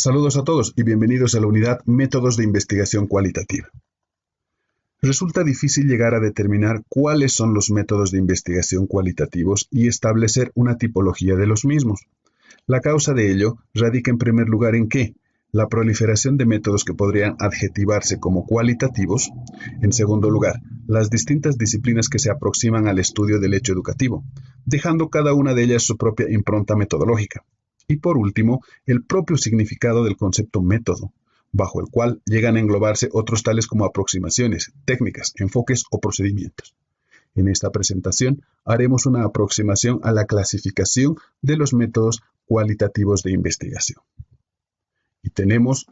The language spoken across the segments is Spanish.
Saludos a todos y bienvenidos a la unidad Métodos de Investigación Cualitativa. Resulta difícil llegar a determinar cuáles son los métodos de investigación cualitativos y establecer una tipología de los mismos. La causa de ello radica en primer lugar en que la proliferación de métodos que podrían adjetivarse como cualitativos, en segundo lugar, las distintas disciplinas que se aproximan al estudio del hecho educativo, dejando cada una de ellas su propia impronta metodológica. Y por último, el propio significado del concepto método, bajo el cual llegan a englobarse otros tales como aproximaciones, técnicas, enfoques o procedimientos. En esta presentación haremos una aproximación a la clasificación de los métodos cualitativos de investigación. Y tenemos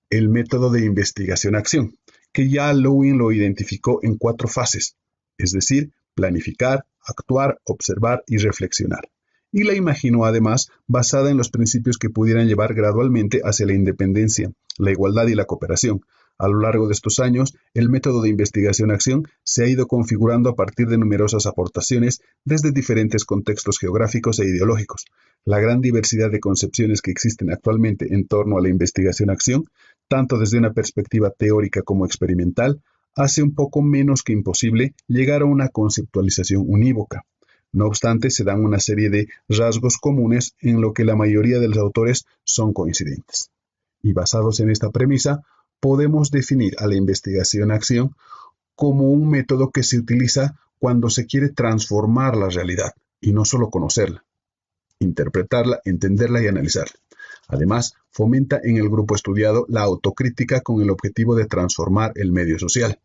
el método de investigación-acción, que ya Lewin lo identificó en 4 fases, es decir, planificar, actuar, observar y reflexionar. Y la imaginó además basada en los principios que pudieran llevar gradualmente hacia la independencia, la igualdad y la cooperación. A lo largo de estos años, el método de investigación-acción se ha ido configurando a partir de numerosas aportaciones desde diferentes contextos geográficos e ideológicos. La gran diversidad de concepciones que existen actualmente en torno a la investigación-acción, tanto desde una perspectiva teórica como experimental, hace un poco menos que imposible llegar a una conceptualización unívoca. No obstante, se dan una serie de rasgos comunes en lo que la mayoría de los autores son coincidentes. Y basados en esta premisa, podemos definir a la investigación-acción como un método que se utiliza cuando se quiere transformar la realidad, y no solo conocerla, interpretarla, entenderla y analizarla. Además, fomenta en el grupo estudiado la autocrítica con el objetivo de transformar el medio social.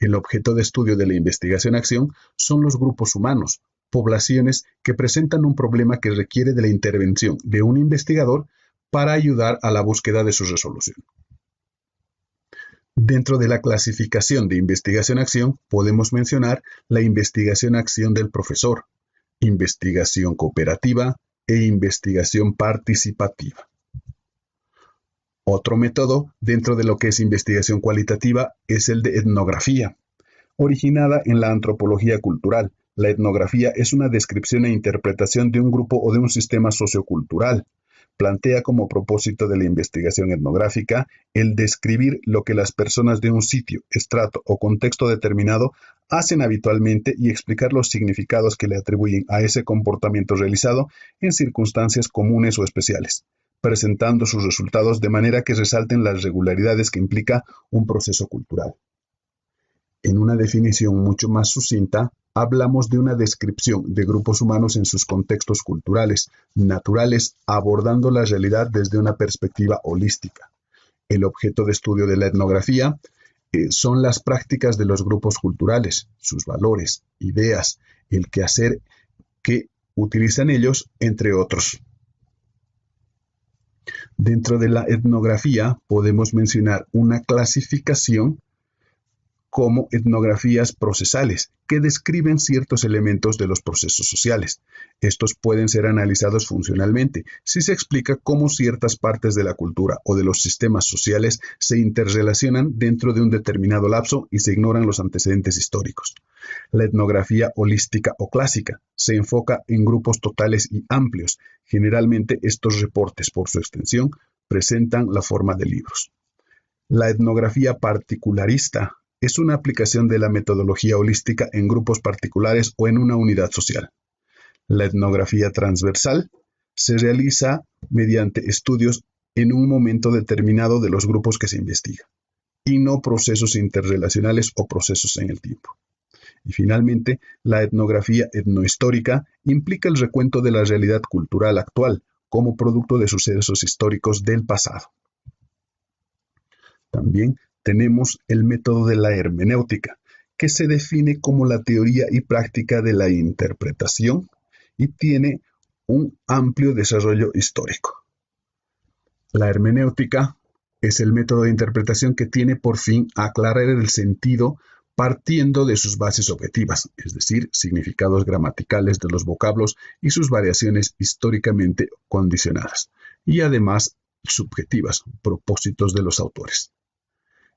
El objeto de estudio de la investigación-acción son los grupos humanos, poblaciones que presentan un problema que requiere de la intervención de un investigador para ayudar a la búsqueda de su resolución. Dentro de la clasificación de investigación-acción podemos mencionar la investigación-acción del profesor, investigación cooperativa e investigación participativa. Otro método dentro de lo que es investigación cualitativa es el de etnografía, originada en la antropología cultural. La etnografía es una descripción e interpretación de un grupo o de un sistema sociocultural. Plantea como propósito de la investigación etnográfica el describir lo que las personas de un sitio, estrato o contexto determinado hacen habitualmente y explicar los significados que le atribuyen a ese comportamiento realizado en circunstancias comunes o especiales, presentando sus resultados de manera que resalten las regularidades que implica un proceso cultural. En una definición mucho más sucinta, hablamos de una descripción de grupos humanos en sus contextos culturales, naturales, abordando la realidad desde una perspectiva holística. El objeto de estudio de la etnografía son las prácticas de los grupos culturales, sus valores, ideas, el quehacer que utilizan ellos, entre otros. Dentro de la etnografía podemos mencionar una clasificación como etnografías procesales, que describen ciertos elementos de los procesos sociales. Estos pueden ser analizados funcionalmente, si se explica cómo ciertas partes de la cultura o de los sistemas sociales se interrelacionan dentro de un determinado lapso y se ignoran los antecedentes históricos. La etnografía holística o clásica se enfoca en grupos totales y amplios. Generalmente estos reportes, por su extensión, presentan la forma de libros. La etnografía particularista es una aplicación de la metodología holística en grupos particulares o en una unidad social. La etnografía transversal se realiza mediante estudios en un momento determinado de los grupos que se investiga, y no procesos interrelacionales o procesos en el tiempo. Y finalmente, la etnografía etnohistórica implica el recuento de la realidad cultural actual como producto de sucesos históricos del pasado. También tenemos el método de la hermenéutica, que se define como la teoría y práctica de la interpretación y tiene un amplio desarrollo histórico. La hermenéutica es el método de interpretación que tiene por fin aclarar el sentido partiendo de sus bases objetivas, es decir, significados gramaticales de los vocablos y sus variaciones históricamente condicionadas, y además subjetivas, propósitos de los autores.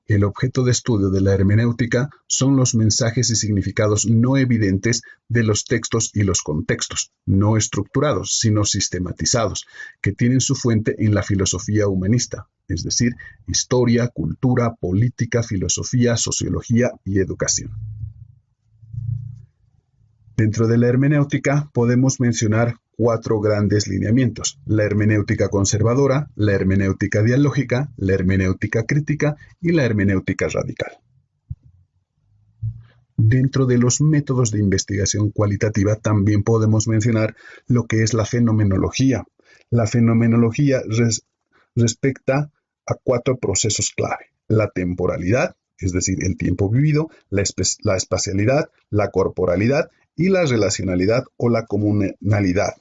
El objeto de estudio de la hermenéutica son los mensajes y significados no evidentes de los textos y los contextos, no estructurados, sino sistematizados, que tienen su fuente en la filosofía humanista, es decir, historia, cultura, política, filosofía, sociología y educación. Dentro de la hermenéutica podemos mencionar 4 grandes lineamientos: la hermenéutica conservadora, la hermenéutica dialógica, la hermenéutica crítica y la hermenéutica radical. Dentro de los métodos de investigación cualitativa también podemos mencionar lo que es la fenomenología. La fenomenología respecta a 4 procesos clave: la temporalidad, es decir, el tiempo vivido, la espacialidad, la corporalidad y la relacionalidad o la comunalidad.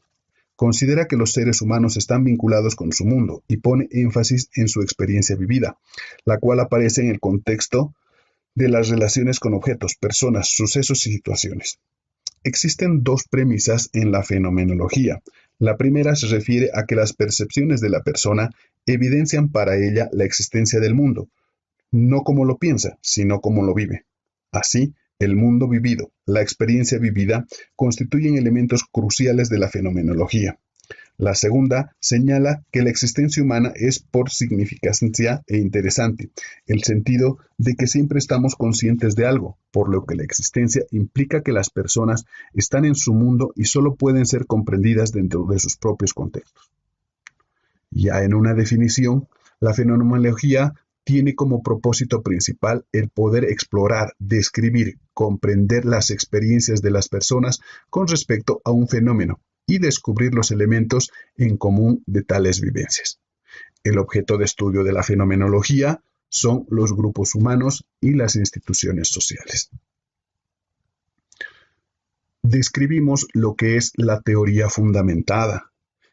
Considera que los seres humanos están vinculados con su mundo y pone énfasis en su experiencia vivida, la cual aparece en el contexto de las relaciones con objetos, personas, sucesos y situaciones. Existen 2 premisas en la fenomenología. La primera se refiere a que las percepciones de la persona evidencian para ella la existencia del mundo, no como lo piensa, sino como lo vive. Así, el mundo vivido, la experiencia vivida, constituyen elementos cruciales de la fenomenología. La segunda señala que la existencia humana es por significancia e interesante, el sentido de que siempre estamos conscientes de algo, por lo que la existencia implica que las personas están en su mundo y solo pueden ser comprendidas dentro de sus propios contextos. Ya en una definición, la fenomenología tiene como propósito principal el poder explorar, describir, comprender las experiencias de las personas con respecto a un fenómeno y descubrir los elementos en común de tales vivencias. El objeto de estudio de la fenomenología son los grupos humanos y las instituciones sociales. Describimos lo que es la teoría fundamentada,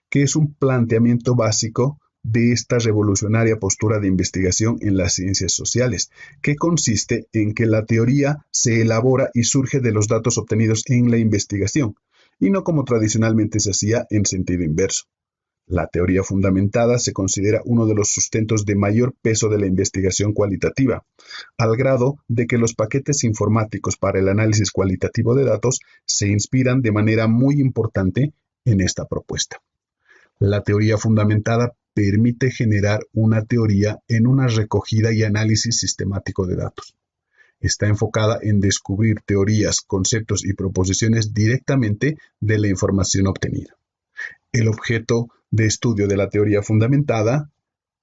que es un planteamiento básico de esta revolucionaria postura de investigación en las ciencias sociales, que consiste en que la teoría se elabora y surge de los datos obtenidos en la investigación, y no como tradicionalmente se hacía en sentido inverso. La teoría fundamentada se considera uno de los sustentos de mayor peso de la investigación cualitativa, al grado de que los paquetes informáticos para el análisis cualitativo de datos se inspiran de manera muy importante en esta propuesta. La teoría fundamentada permite generar una teoría en una recogida y análisis sistemático de datos. Está enfocada en descubrir teorías, conceptos y proposiciones directamente de la información obtenida. El objeto de estudio de la teoría fundamentada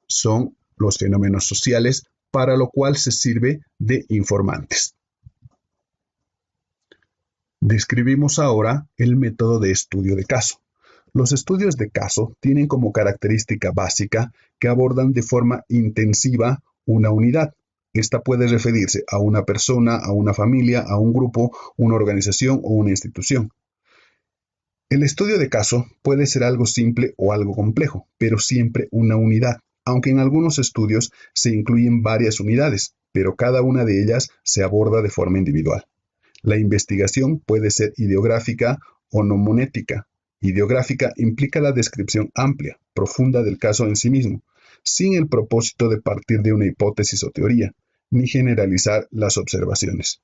son los fenómenos sociales, para lo cual se sirve de informantes. Describimos ahora el método de estudio de caso. Los estudios de caso tienen como característica básica que abordan de forma intensiva una unidad. Esta puede referirse a una persona, a una familia, a un grupo, una organización o una institución. El estudio de caso puede ser algo simple o algo complejo, pero siempre una unidad, aunque en algunos estudios se incluyen varias unidades, pero cada una de ellas se aborda de forma individual. La investigación puede ser ideográfica o nomonética. Ideográfica implica la descripción amplia, profunda del caso en sí mismo, sin el propósito de partir de una hipótesis o teoría, ni generalizar las observaciones.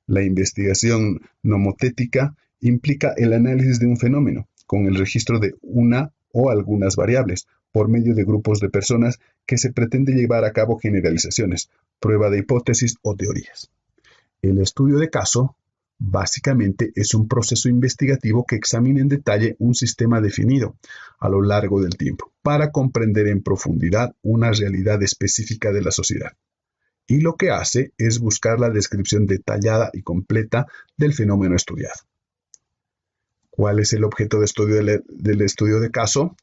La investigación nomotética implica el análisis de un fenómeno, con el registro de una o algunas variables, por medio de grupos de personas que se pretende llevar a cabo generalizaciones, prueba de hipótesis o teorías. El estudio de caso básicamente es un proceso investigativo que examina en detalle un sistema definido a lo largo del tiempo para comprender en profundidad una realidad específica de la sociedad. Y lo que hace es buscar la descripción detallada y completa del fenómeno estudiado. ¿Cuál es el objeto de estudio del estudio de caso?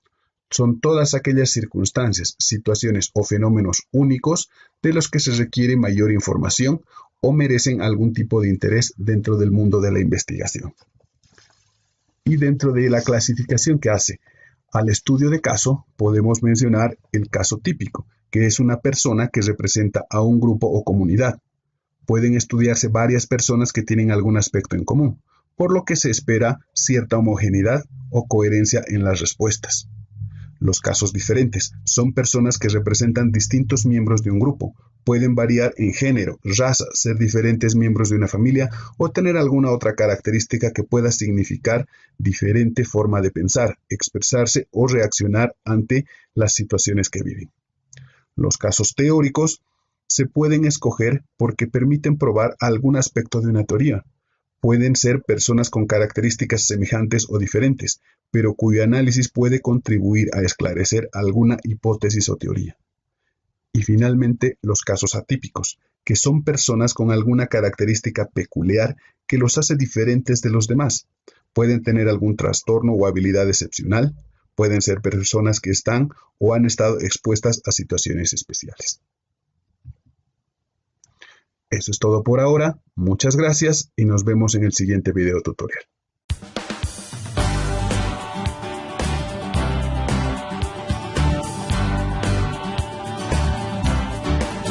Son todas aquellas circunstancias, situaciones o fenómenos únicos de los que se requiere mayor información o merecen algún tipo de interés dentro del mundo de la investigación. Y dentro de la clasificación que hace al estudio de caso, podemos mencionar el caso típico, que es una persona que representa a un grupo o comunidad. Pueden estudiarse varias personas que tienen algún aspecto en común, por lo que se espera cierta homogeneidad o coherencia en las respuestas. Los casos diferentes son personas que representan distintos miembros de un grupo. Pueden variar en género, raza, ser diferentes miembros de una familia o tener alguna otra característica que pueda significar diferente forma de pensar, expresarse o reaccionar ante las situaciones que viven. Los casos teóricos se pueden escoger porque permiten probar algún aspecto de una teoría. Pueden ser personas con características semejantes o diferentes, pero cuyo análisis puede contribuir a esclarecer alguna hipótesis o teoría. Y finalmente, los casos atípicos, que son personas con alguna característica peculiar que los hace diferentes de los demás. Pueden tener algún trastorno o habilidad excepcional, pueden ser personas que están o han estado expuestas a situaciones especiales. Eso es todo por ahora, muchas gracias y nos vemos en el siguiente video tutorial.